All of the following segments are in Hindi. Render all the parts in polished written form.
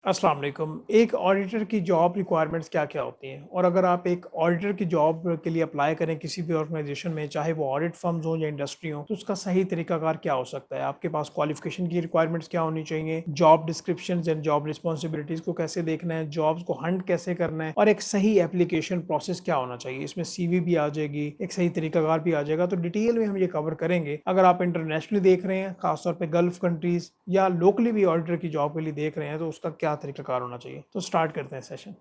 अस्सलाम वालेकुम। एक ऑडिटर की जॉब रिक्वायरमेंट्स क्या-क्या होती हैं? और अगर आप एक ऑडिटर की जॉब के लिए अप्लाई करें किसी भी ऑर्गेनाइजेशन में, चाहे वो ऑडिट फर्म्स हों या इंडस्ट्री हो, तो उसका सही तरीकाकार क्या हो सकता है? आपके पास क्वालिफिकेशन की रिक्वायरमेंट्स क्या होनी चाहिए? Job descriptions and job responsibilities को कैसे देखना है? जॉब्स को हंट कैसे करना है? और एक सही एप्लीकेशन प्रोसेस क्या होना चाहिए? इसमें सीवी भी आ जाएगी, एक सही तरीकाकार भी आ जाएगा। तो डिटेल में हम ये कवर करेंगे। अगर आप इंटरनेशनली देख रहे हैं, खासतौर पे गल्फ कंट्रीज़ या लोकली भी ऑडिटर की जॉब के लिए देख रहे हैं, तो उसका क्या तरीकाकार होना चाहिए? तो स्टार्ट करते हैं सेशन।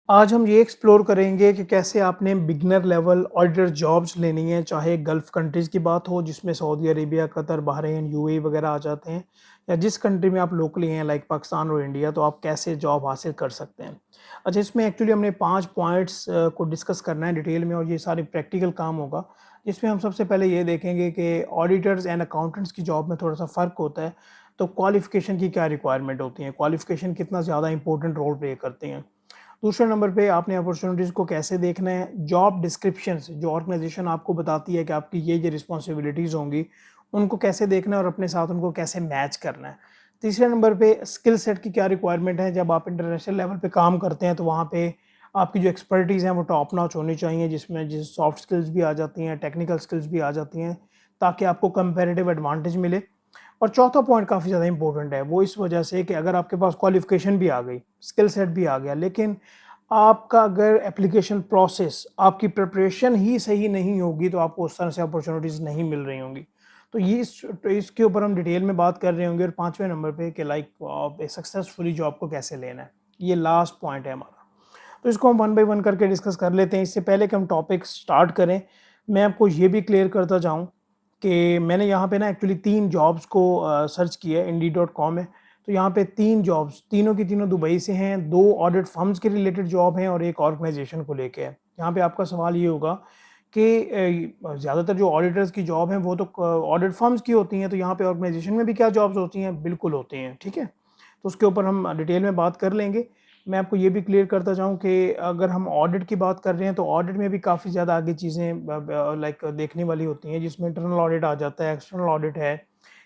आज हम ये एक्सप्लोर करेंगे कि कैसे आपने बिगिनर लेवल ऑडिटर जॉब्स लेनी है, चाहे गल्फ कंट्रीज़ की बात हो जिसमें Saudi Arabia, Qatar, Bahrain, UAE वगैरह आ जाते हैं, या जिस कंट्री में आप लोकली हैं लाइक पाकिस्तान और इंडिया, तो आप कैसे जॉब हासिल कर सकते हैं। अच्छा, इसमें एक्चुअली हमने 5 पॉइंट्स को डिस्कस करना है डिटेल में, और ये सारे प्रैक्टिकल काम होगा। जिसमें हम सबसे पहले ये देखेंगे कि ऑडिटर्स एंड अकाउंटेंट्स की जॉब में थोड़ा-सा फ़र्क होता है, तो क्वालिफ़िकेशन की क्या रिक्वायरमेंट होती है, क्वालिफ़िकेशन कितना ज़्यादा इंपॉर्टेंट रोल प्ले करती हैं। दूसरे नंबर पे आपने अपॉर्चुनिटीज़ को कैसे देखना है, जॉब डिस्क्रिप्शंस जो ऑर्गेनाइजेशन आपको बताती है कि आपकी ये रिस्पॉन्सिबिलिटीज़ होंगी, उनको कैसे देखना है और अपने साथ उनको कैसे मैच करना है। तीसरे नंबर पे स्किल सेट की क्या रिक्वायरमेंट है, जब आप इंटरनेशनल लेवल पे काम करते हैं तो वहाँ पे आपकी जो एक्सपर्टीज़ है वो टॉप नॉच होनी चाहिए, जिसमें सॉफ्ट स्किल्स भी आ जाती हैं, टेक्निकल स्किल्स भी आ जाती हैं, ताकि आपको कंपैरेटिव एडवांटेज मिले। और चौथा पॉइंट काफ़ी ज़्यादा इंपॉर्टेंट है, वो इस वजह से कि अगर आपके पास क्वालिफ़िकेशन भी आ गई, स्किल सेट भी आ गया, लेकिन आपका अगर एप्लीकेशन प्रोसेस, आपकी प्रिपरेशन ही सही नहीं होगी, तो आपको उस तरह से अपॉर्च्युनिटीज़ नहीं मिल रही होंगी। तो इसके ऊपर हम डिटेल में बात कर रहे होंगे, और 5वें नंबर पे कि लाइक आप एक सक्सेसफुली जॉब को कैसे लेना है। ये लास्ट पॉइंट है हमारा। तो इसको हम वन बाय वन करके डिस्कस कर लेते हैं। इससे पहले कि हम टॉपिक स्टार्ट करें, मैं आपको ये भी क्लियर करता जाऊँ कि मैंने यहाँ पे ना एक्चुअली 3 जॉब्स को सर्च किया है, इंडीड.कॉम है। तो यहाँ पे 3 जॉब्स, तीनों की तीनों दुबई से हैं, 2 ऑडिट फर्म्स के रिलेटेड जॉब हैं और एक ऑर्गेनाइजेशन को लेके है। यहाँ पे आपका सवाल ये होगा कि ज़्यादातर जो ऑडिटर्स की जॉब हैं वो तो ऑडिट फर्म्स की होती हैं, तो यहाँ पे ऑर्गेनाइजेशन में भी क्या जॉब्स होती हैं? बिल्कुल होती हैं, ठीक है? तो उसके ऊपर हम डिटेल में बात कर लेंगे। मैं आपको ये भी क्लियर करता जाऊँ कि अगर हम ऑडिट की बात कर रहे हैं, तो ऑडिट में भी काफ़ी ज़्यादा आगे चीज़ें लाइक देखने वाली होती हैं, जिसमें इंटरनल ऑडिट आ जाता है, एक्सटर्नल ऑडिट है,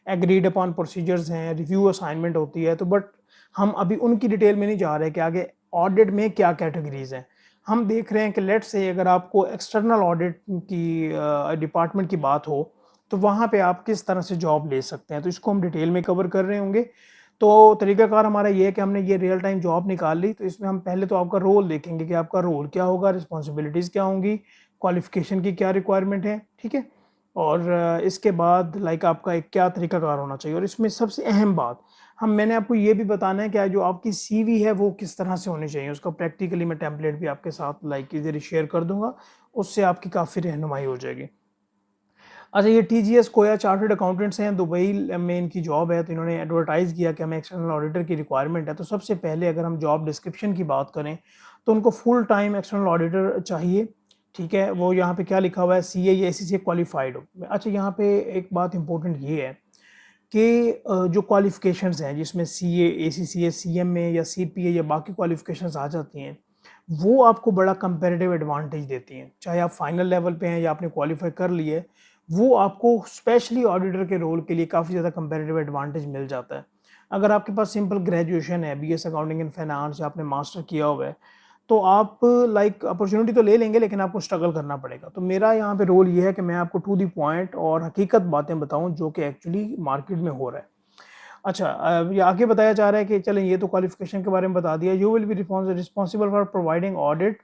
एग्रीड अपॉन प्रोसीजर्स हैं, रिव्यू असाइनमेंट होती है। तो बट हम अभी उनकी डिटेल में नहीं जा रहे कि आगे ऑडिट में क्या कैटेगरीज़ हैं। हम देख रहे हैं कि लेट्स से अगर आपको एक्सटर्नल ऑडिट की डिपार्टमेंट की बात हो, तो वहाँ पे आप किस तरह से जॉब ले सकते हैं, तो इसको हम डिटेल में कवर कर रहे होंगे। तो तरीकाकार हमारा ये है कि हमने ये रियल टाइम जॉब निकाल ली, तो इसमें हम पहले तो आपका रोल देखेंगे कि आपका रोल क्या होगा, रिस्पॉन्सिबिलिटीज़ क्या होंगी, क्वालिफ़िकेशन की क्या रिक्वायरमेंट है, ठीक है? और इसके बाद लाइक आपका एक क्या तरीकाकार होना चाहिए, और इसमें सबसे अहम बात, मैंने आपको ये भी बताना है कि जो आपकी सीवी है वो किस तरह से होनी चाहिए, उसका प्रैक्टिकली मैं टेम्पलेट भी आपके साथ लाइक इज़िली शेयर कर दूँगा, उससे आपकी काफ़ी रहनुमाई हो जाएगी। अच्छा, ये टीजीएस कोया चार्टर्ड अकाउंटेंट्स हैं, दुबई में इनकी जॉब है, तो इन्होंने एडवर्टाइज़ किया कि हमें एक्सटर्नल ऑडिटर की रिक्वायरमेंट है। तो सबसे पहले अगर हम जॉब डिस्क्रिप्शन की बात करें, तो उनको फुल टाइम एक्सटर्नल ऑडिटर चाहिए, ठीक है? वो यहाँ पे क्या लिखा हुआ है, सीए या एसीसी क्वालिफाइड हो। अच्छा, यहाँ पे एक बात इंपॉर्टेंट ये है कि जो क्वालिफ़िकेशंस हैं जिसमें सीए, एसीसीए, सीएमए या सीपीए या बाकी क्वालिफ़िकेशंस आ जाती हैं, वो आपको बड़ा कंपैरेटिव एडवांटेज देती हैं। चाहे आप फाइनल लेवल पे हैं या आपने क्वालीफाई कर लिए है, वो आपको स्पेशली ऑडिटर के रोल के लिए काफ़ी ज़्यादा कंपैरेटिव एडवांटेज मिल जाता है। अगर आपके पास सिंपल ग्रेजुएशन है, बीएस अकाउंटिंग एंड फाइनेंस, या आपने मास्टर किया हुआ है, तो आप लाइक अपॉर्च्युनिटी तो ले लेंगे, लेकिन आपको स्ट्रगल करना पड़ेगा। तो मेरा यहाँ पे रोल ये है कि मैं आपको टू द पॉइंट और हकीकत बातें बताऊँ जो कि एक्चुअली मार्केट में हो रहा है। अच्छा, ये आगे बताया जा रहा है कि चलें, ये तो क्वालिफ़िकेशन के बारे में बता दिया। You will be responsible for providing audit,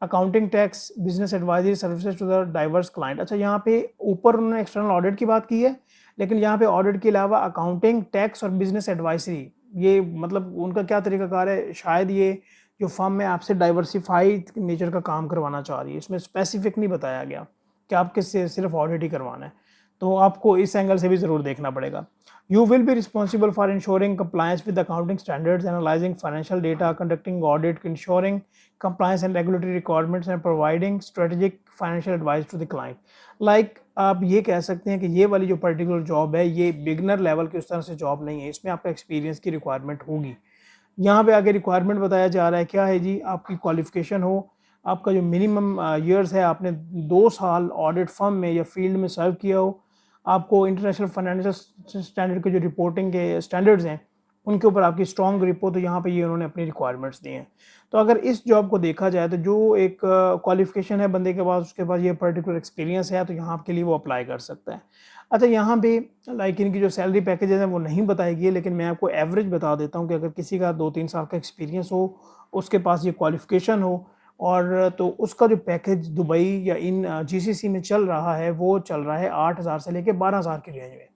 accounting, tax, business advisory services to the diverse client. अच्छा, यहाँ पे ऊपर उन्होंने एक्सटर्नल ऑडिट की बात की है, लेकिन यहाँ पे ऑडिट के अलावा अकाउंटिंग, टैक्स और बिज़नेस एडवाइज़री, ये मतलब उनका क्या तरीकाकार है, शायद ये जो फर्म है आपसे डाइवर्सिफ़ाइड नेचर का काम करवाना चाह रही है। इसमें स्पेसिफ़िक नहीं बताया गया कि आपके सिर्फ़ ऑडिट ही करवाना है। तो आपको इस एंगल से भी ज़रूर देखना पड़ेगा। You will be responsible for ensuring compliance with accounting standards, analyzing financial data, conducting audit, ensuring compliance and regulatory requirements, and providing strategic financial advice to the client. Like आप ये कह सकते हैं कि ये वाली जो पर्टिकुलर जॉब है, ये बिगनर लेवल की उस तरह से जॉब नहीं है, इसमें आपका एक्सपीरियंस की रिक्वायरमेंट होगी। यहाँ पे आगे रिक्वायरमेंट बताया जा रहा है, क्या है जी, आपकी क्वालिफिकेशन हो, आपका जो मिनिमम ईयर्स है, आपने 2 साल ऑडिट फर्म में या फील्ड में सर्व किया हो, आपको इंटरनेशनल फाइनेंशियल स्टैंडर्ड के जो रिपोर्टिंग के स्टैंडर्ड्स हैं, उनके ऊपर आपकी स्ट्रॉन्ग ग्रिप हो, तो यहाँ पे ये उन्होंने अपनी रिक्वायरमेंट्स दी हैं। तो अगर इस जॉब को देखा जाए तो जो एक क्वालिफ़िकेशन है बंदे के पास, उसके पास ये पर्टिकुलर एक्सपीरियंस है, तो यहाँ के लिए वो अप्लाई कर सकता है। अच्छा, यहाँ पे लाइक इनकी जो सैलरी पैकेजेज़ हैं वो नहीं बताई गई है, लेकिन मैं आपको एवरेज बता देता हूँ कि अगर किसी का 2-3 साल का एक्सपीरियंस हो, उसके पास ये क्वालिफ़िकेशन हो, और तो उसका जो पैकेज दुबई या इन जीसीसी में चल रहा है, वो चल रहा है 8,000 से लेके 12,000 की रेंज में।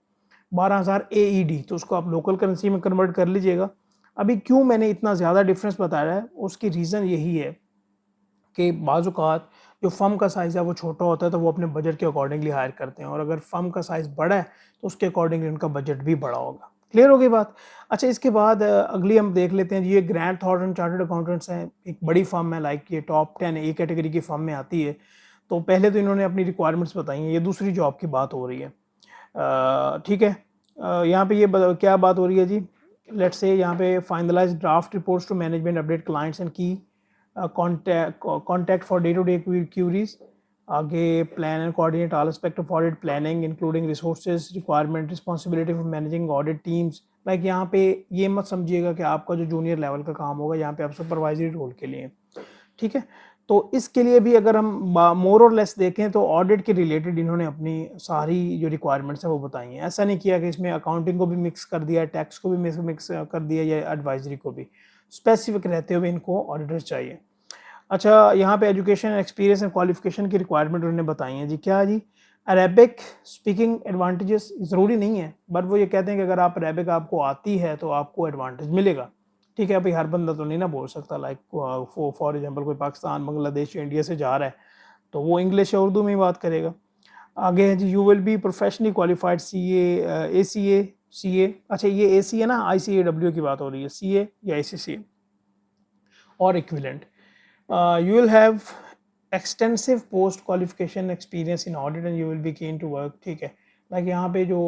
12,000 एईडी, तो उसको आप लोकल करेंसी में कन्वर्ट कर लीजिएगा। अभी क्यों मैंने इतना ज़्यादा डिफरेंस बताया है, उसकी रीज़न यही है कि बाज़ औक़ात जो फ़र्म का साइज़ है वो छोटा होता है, तो वो अपने बजट के अकॉर्डिंगली हायर करते हैं, और अगर फ़र्म का साइज़ बड़ा है तो उसके अकॉर्डिंगली उनका बजट भी बड़ा होगा। क्लियर हो गई बात? अच्छा, इसके बाद अगली हम देख लेते हैं जी, ये ग्रैंट थॉर्ंटन चार्टर्ड अकाउंटेंट्स हैं, एक बड़ी फ़र्म है, लाइक ये टॉप 10 ए कैटेगरी की फ़र्म में आती है। तो पहले तो इन्होंने अपनी रिक्वायरमेंट्स बताई हैं, ये दूसरी जॉब की बात हो रही है। ठीक है। यहाँ पे ये क्या बात हो रही है जी, लेट्स से यहाँ पे finalize draft reports to management, update clients and key contact for day to day queries. आगे plan and coordinate all aspect of audit planning including resources requirement responsibility for managing audit teams. Like यहाँ पे ये मत समझिएगा कि आपका जो जूनियर लेवल का काम होगा, यहाँ पे आप सुपरवाइजरी रोल के लिए, ठीक है। तो इसके लिए भी अगर हम मोर और लेस देखें तो ऑडिट के रिलेटेड इन्होंने अपनी सारी जो रिक्वायरमेंट्स हैं वो बताई हैं। ऐसा नहीं किया कि इसमें अकाउंटिंग को भी मिक्स कर दिया, टैक्स को भी मिक्स कर दिया, या एडवाइजरी को भी। स्पेसिफिक रहते हुए इनको ऑडिटर्स चाहिए। अच्छा, यहाँ पे एजुकेशन एक्सपीरियंस एंड क्वालिफिकेशन की रिक्वायरमेंट उन्होंने बताई हैं जी। क्या जी? अरेबिक स्पीकिंग एडवांटेजेस ज़रूरी नहीं है, बट वो ये कहते हैं कि अगर आप अरेबिक आपको आती है तो आपको एडवांटेज मिलेगा। ठीक है, अभी हर बंदा तो नहीं ना बोल सकता, लाइक फॉर एग्जांपल कोई पाकिस्तान, बांग्लादेश, इंडिया से जा रहा है तो वो इंग्लिश या उर्दू में ही बात करेगा। आगे है जी, you will be professionally qualified C A. अच्छा, ये ए सी है ना, ICAW की बात हो रही है, CA या ACCA और equivalent. You will have extensive post qualification experience in audit and you will be keen to work। ठीक है, लाइक यहाँ पे जो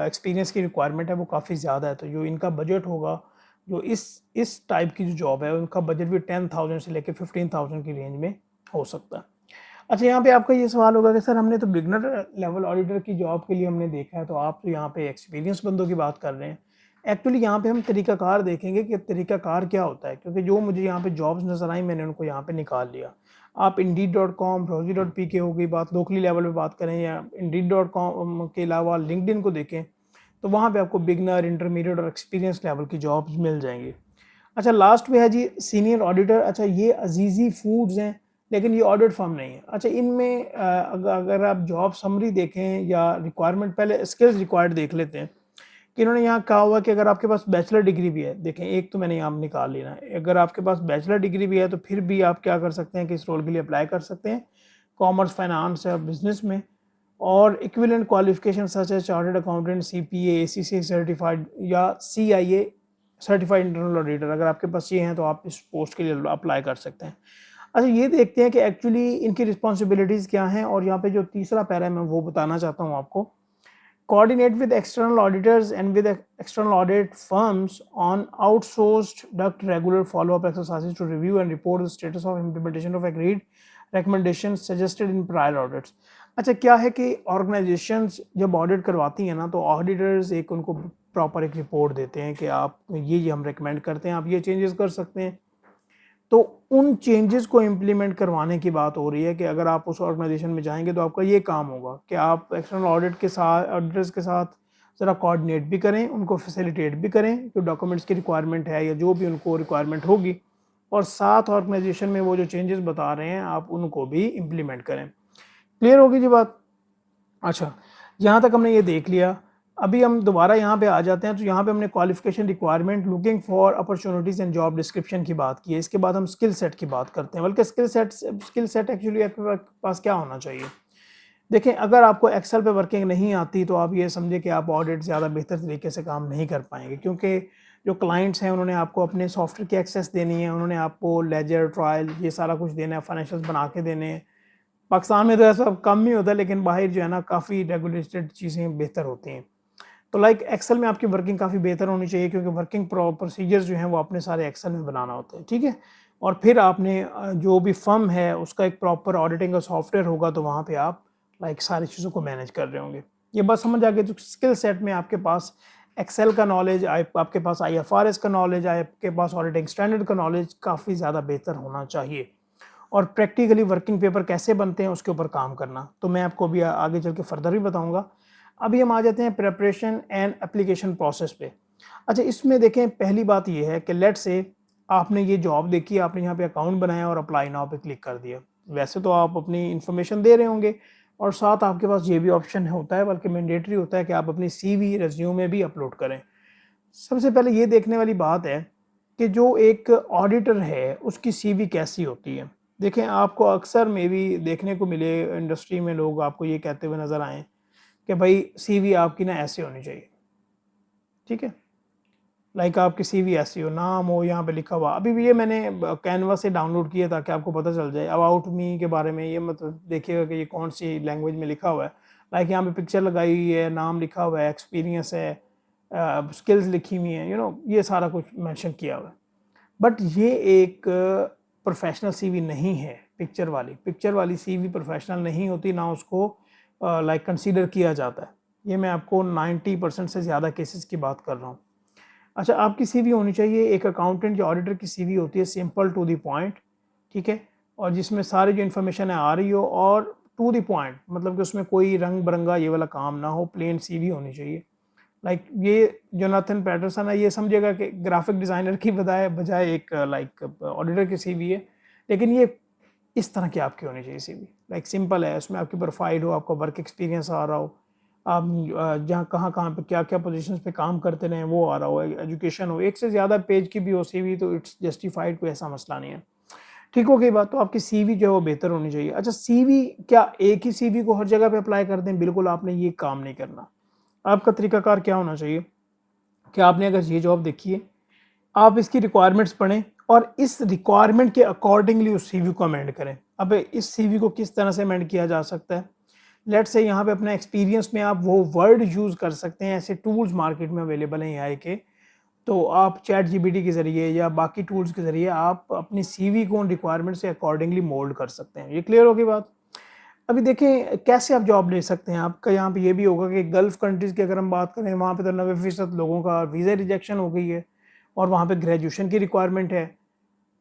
एक्सपीरियंस की रिक्वायरमेंट है वो काफ़ी ज़्यादा है, तो जो इनका बजट होगा, जो इस टाइप की जो जॉब है उनका बजट भी 10,000 से लेकर 15,000 की रेंज में हो सकता है। अच्छा, यहाँ पे आपका ये सवाल होगा कि सर हमने तो बिगनर लेवल ऑडिटर की जॉब के लिए हमने देखा है, तो आप तो यहाँ पे एक्सपीरियंस बंदों की बात कर रहे हैं। एक्चुअली यहाँ पे हम तरीकाकार देखेंगे कि तरीकाकार क्या होता है, क्योंकि जो मुझे यहाँ पे जॉब्स नज़र आई मैंने उनको यहाँ पे निकाल लिया। आप Indeed.com, Rosie.pk हो गई बात, लोकली लेवल पे बात करें, या Indeed.com के अलावा लिंक्डइन को देखें, तो वहाँ पे आपको बिगनर, इंटरमीडिएट और एक्सपीरियंस लेवल की जॉब्स मिल जाएंगी। अच्छा, लास्ट में है जी सीनियर ऑडिटर। अच्छा, ये अजीज़ी फूड्स हैं, लेकिन ये ऑडिट फर्म नहीं है। अच्छा, इनमें अगर आप जॉब समरी देखें या रिक्वायरमेंट, पहले स्किल्स रिक्वायर्ड देख लेते हैं कि इन्होंने यहाँ कहा हुआ कि अगर आपके पास बैचलर डिग्री भी है, देखें एक तो मैंने यहाँ निकाल लेना है, अगर आपके पास बैचलर डिग्री भी है तो फिर भी आप क्या कर सकते हैं कि इस रोल के लिए अप्लाई कर सकते हैं, कॉमर्स, फाइनेंस या बिजनेस में। और equivalent qualification such as chartered accountant, CPA, ACCA certified या CIA सर्टिफाइड इंटरनल ऑडिटर, अगर आपके पास ये हैं तो आप इस पोस्ट के लिए अप्लाई कर सकते हैं। अच्छा, ये देखते हैं कि एक्चुअली इनकी रिस्पॉन्सिबिलिटीज़ क्या हैं, और यहाँ पे जो तीसरा पैरा है मैं वो बताना चाहता हूँ आपको। Coordinate with external auditors and with external audit firms on outsourced duct regular follow-up exercises to review and report the status of implementation of agreed recommendations suggested in prior audits। अच्छा, क्या है कि ऑर्गेनाइजेशंस जब ऑडिट करवाती हैं ना, तो ऑडिटर्स एक उनको प्रॉपर एक रिपोर्ट देते हैं कि आप ये हम रेकमेंड करते हैं, आप ये चेंजेस कर सकते हैं। तो उन चेंजेस को इम्प्लीमेंट करवाने की बात हो रही है कि अगर आप उस ऑर्गेनाइजेशन में जाएंगे तो आपका ये काम होगा कि आप एक्सटर्नल ऑडिटर्स के साथ ज़रा कोऑर्डिनेट भी करें, उनको फैसिलिटेट भी करें जो डॉक्यूमेंट्स की रिक्वायरमेंट है या जो भी उनको रिक्वायरमेंट होगी, और साथ ऑर्गेनाइजेशन में वो जो चेंजेस बता रहे हैं आप उनको भी इम्प्लीमेंट करें। क्लियर होगी जी बात? अच्छा, यहाँ तक हमने ये देख लिया। अभी हम दोबारा यहाँ पे आ जाते हैं, तो यहाँ पे हमने qualification requirement, looking for opportunities and job description की बात की है। इसके बाद हम स्किल सेट की बात करते हैं, बल्कि स्किल सेट एक्चुअली आपके पास क्या होना चाहिए। देखें, अगर आपको एक्सेल पे वर्किंग नहीं आती तो आप ये समझें कि आप ऑडिट ज़्यादा बेहतर तरीके से काम नहीं कर पाएंगे, क्योंकि जो क्लाइंट्स हैं उन्होंने आपको अपने सॉफ्टवेयर की एक्सेस देनी है, उन्होंने आपको लेजर, ट्रायल, ये सारा कुछ देना है, फाइनेंशियल्स बना के देने हैं। पाकिस्तान में तो ऐसा कम ही होता है, लेकिन बाहर जो है ना काफ़ी रेगुलेटेड चीज़ें बेहतर होती हैं। तो लाइक एक्सेल में आपकी वर्किंग काफ़ी बेहतर होनी चाहिए, क्योंकि वर्किंग प्रोसीजर्स जो हैं वो आपने सारे एक्सेल में बनाना होते हैं, ठीक है। और फिर आपने जो भी फर्म है उसका एक प्रॉपर ऑडिटिंग का सॉफ्टवेयर होगा, तो वहाँ पे आप लाइक सारी चीज़ों को मैनेज कर रहे होंगे। ये बात समझ आ गई। तो स्किल सेट में आपके पास एक्सेल का नॉलेज, आपके पास आईएफआरएस का नॉलेज, आपके पास ऑडिटिंग स्टैंडर्ड का नॉलेज काफ़ी ज़्यादा बेहतर होना चाहिए, और प्रैक्टिकली वर्किंग पेपर कैसे बनते हैं उसके ऊपर काम करना। तो मैं आपको अभी आगे चल के फर्दर भी बताऊंगा। अभी हम आ जाते हैं प्रिपरेशन एंड एप्लीकेशन प्रोसेस पे। अच्छा, इसमें देखें, पहली बात ये है कि लेट्स से आपने ये जॉब देखी, आपने यहाँ पे अकाउंट बनाया और अप्लाई नाउ पे क्लिक कर दिया। वैसे तो आप अपनी इन्फॉर्मेशन दे रहे होंगे, और साथ आपके पास ये भी ऑप्शन होता है, बल्कि मैंडेटरी होता है कि आप अपनी सीवी रेज्यूमे भी अपलोड करें। सबसे पहले ये देखने वाली बात है कि जो एक ऑडिटर है उसकी सीवी कैसी होती है। देखें, आपको अक्सर में भी देखने को मिले इंडस्ट्री में लोग आपको ये कहते हुए नज़र आएँ कि भाई सीवी आपकी ना ऐसे होनी चाहिए, ठीक है? लाइक आपकी सीवी ऐसी हो, नाम हो यहाँ पे लिखा हुआ। अभी भी ये मैंने कैनवा से डाउनलोड किया ताकि आपको पता चल जाए अबाउट मी के बारे में। ये मतलब देखिएगा कि ये कौन सी लैंग्वेज में लिखा हुआ है। लाइक यहाँ पे पिक्चर लगाई हुई है, नाम लिखा हुआ है, एक्सपीरियंस है, स्किल्स लिखी हुई हैं, ये सारा कुछ मेंशन किया हुआ है। बट ये एक प्रोफेशनल सीवी नहीं है। पिक्चर वाली सीवी प्रोफेशनल नहीं होती, ना उसको लाइक कंसीडर किया जाता है। ये मैं आपको 90% से ज़्यादा केसेस की बात कर रहा हूँ। अच्छा, आपकी सीवी होनी चाहिए, एक अकाउंटेंट या ऑडिटर की सीवी होती है सिंपल टू द पॉइंट, ठीक है? और जिसमें सारी जो इन्फॉर्मेशन है आ रही हो, और टू द पॉइंट, मतलब कि उसमें कोई रंग बिरंगा ये वाला काम ना हो, प्लेन सीवी होनी चाहिए। लाइक ये जोनाथन पैटरसन है, ये समझिएगा कि ग्राफिक डिज़ाइनर की बजाय बजाय एक लाइक ऑडिटर की सीवी है, लेकिन ये इस तरह की आपकी होनी चाहिए सीवी। लाइक सिंपल है, उसमें आपकी प्रोफाइल हो, आपका वर्क एक्सपीरियंस आ रहा हो, आप जहाँ कहाँ पे क्या-क्या पोजीशंस पे काम करते रहे हैं वो आ रहा हो, एजुकेशन हो। एक से ज़्यादा पेज की भी हो सीवी तो इट्स जस्टिफाइड, कोई ऐसा मसला नहीं है। ठीक हो गई बात। तो आपकी सीवी जो है वो बेहतर होनी चाहिए। अच्छा, सीवी क्या एक ही सीवी को हर जगह पे अप्लाई कर दें? बिल्कुल आपने ये काम नहीं करना। आपका तरीकाकार क्या होना चाहिए कि आपने अगर ये जॉब देखी है, आप इसकी रिक्वायरमेंट्स पढ़ें और इस रिक्वायरमेंट के अकॉर्डिंगली उस सीवी को अमेंड करें। अब इस सीवी को किस तरह से अमेंड किया जा सकता है? लेट्स से यहाँ पे अपना एक्सपीरियंस में आप वो वर्ड यूज़ कर सकते हैं। ऐसे टूल्स मार्केट में अवेलेबल हैं एआई के, तो आप चैट जीपीटी के ज़रिए या बाकी टूल्स के ज़रिए आप अपनी सीवी को उन रिक्वायरमेंट से अकॉर्डिंगली मोल्ड कर सकते हैं। ये क्लियर होगी बात? अभी देखें कैसे आप जॉब ले सकते हैं। आपका यहाँ पे ये भी होगा कि गल्फ़ कंट्रीज़ की अगर हम बात करें, वहाँ पे तो 90% लोगों का वीज़ा रिजेक्शन हो गई है, और वहाँ पे ग्रेजुएशन की रिक्वायरमेंट है।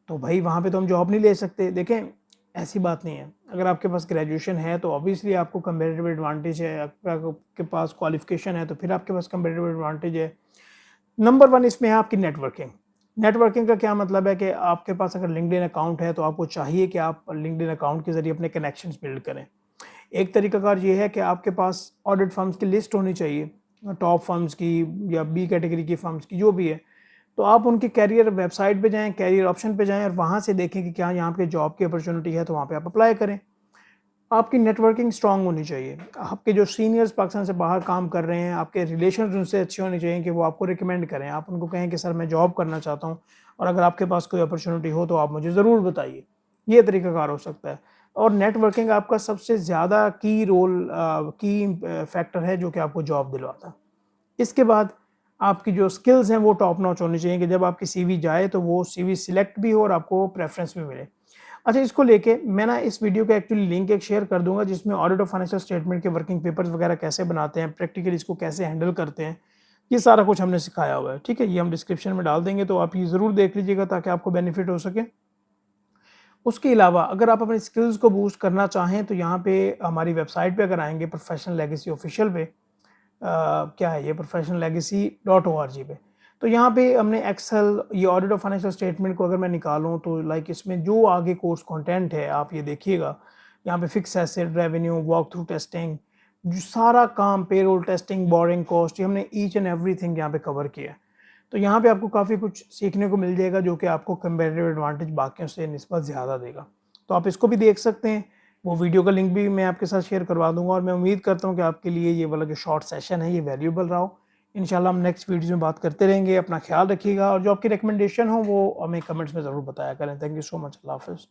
तो भाई वहाँ पे तो हम जॉब नहीं ले सकते। देखें, ऐसी बात नहीं है। अगर आपके पास ग्रेजुएशन है तो ऑब्वियसली आपको कंपैरेटिव एडवांटेज है। आपके पास क्वालिफ़िकेशन है तो फिर आपके पास कंपैरेटिव एडवांटेज है। नंबर 1 इसमें है आपकी नेटवर्किंग। नेटवर्किंग का क्या मतलब है कि आपके पास अगर लिंक्डइन अकाउंट है तो आपको चाहिए कि आप लिंक्डइन अकाउंट के ज़रिए अपने कनेक्शंस बिल्ड करें। एक तरीकाकार ये है कि आपके पास ऑडिट फर्म्स की लिस्ट होनी चाहिए, टॉप फर्म्स की या बी कैटेगरी की फर्म्स की, जो भी है। तो आप उनकी कैरियर वेबसाइट पे जाएँ, कैरियर ऑप्शन पे जाएँ और वहाँ से देखें कि क्या यहाँ पे जॉब की अपॉर्चुनिटी है, तो वहाँ पे आप अप्लाई करें। आपकी नेटवर्किंग स्ट्रांग होनी चाहिए। आपके जो सीनियर्स पाकिस्तान से बाहर काम कर रहे हैं, आपके रिलेशंस उनसे अच्छे होने चाहिए कि वो आपको रिकमेंड करें। आप उनको कहें कि सर मैं जॉब करना चाहता हूँ और अगर आपके पास कोई अपॉर्चुनिटी हो तो आप मुझे ज़रूर बताइए। ये तरीक़ाकार हो सकता है। और नेटवर्किंग आपका सबसे ज़्यादा की फैक्टर है जो कि आपको जॉब दिलवाता है। इसके बाद आपकी जो स्किल्स हैं वो टॉप नॉच होनी चाहिए कि जब आपकी सीवी जाए तो वो सीवी सिलेक्ट भी हो और आपको प्रेफ़रेंस भी मिले। अच्छा, इसको लेके मैं ना इस वीडियो का एक्चुअली लिंक एक शेयर कर दूँगा जिसमें ऑडिट ऑफ फाइनेंशियल स्टेटमेंट के वर्किंग पेपर्स वगैरह कैसे बनाते हैं, प्रैक्टिकली इसको कैसे हैंडल करते हैं, ये सारा कुछ हमने सिखाया हुआ है, ठीक है? ये हम डिस्क्रिप्शन में डाल देंगे, तो आप ये ज़रूर देख लीजिएगा ताकि आपको बेनिफिट हो सके। उसके अलावा अगर आप अपनी स्किल्स को बूस्ट करना चाहें तो यहाँ पे हमारी वेबसाइट पे अगर आएँगे प्रोफेशनल लेगेसी ऑफिशियल पे, क्या है ये, प्रोफेशनल लेगेसी .org पे। तो यहाँ पे हमने एक्सेल, ये ऑडिट ऑफ फाइनेंशियल स्टेटमेंट को अगर मैं निकालूँ तो लाइक इसमें जो आगे कोर्स कंटेंट है आप ये देखिएगा। यहाँ पे fix asset, revenue, walk through testing, जो सारा काम, पेरोल टेस्टिंग, बोरिंग कॉस्ट, ये हमने ईच एंड एवरीथिंग यहाँ पे कवर किया है। तो यहाँ पे आपको काफ़ी कुछ सीखने को मिल जाएगा जो कि आपको कंपैरेटिव एडवांटेज बाकियों से निस्बत ज़्यादा देगा। तो आप इसको भी देख सकते हैं। वो वीडियो का लिंक भी मैं आपके साथ शेयर करवा दूँगा और मैं उम्मीद करता हूँ कि आपके लिए ये वाला जो शॉर्ट सेशन है ये वैल्यूएबल रहा हो। इंशाल्लाह हम नेक्स्ट वीडियोज़ में बात करते रहेंगे। अपना ख्याल रखिएगा और जो आपकी रिकमेंडेशन हो वो हमें कमेंट्स में ज़रूर बताया करें। Thank you so much. अल्लाह हाफ़िज़।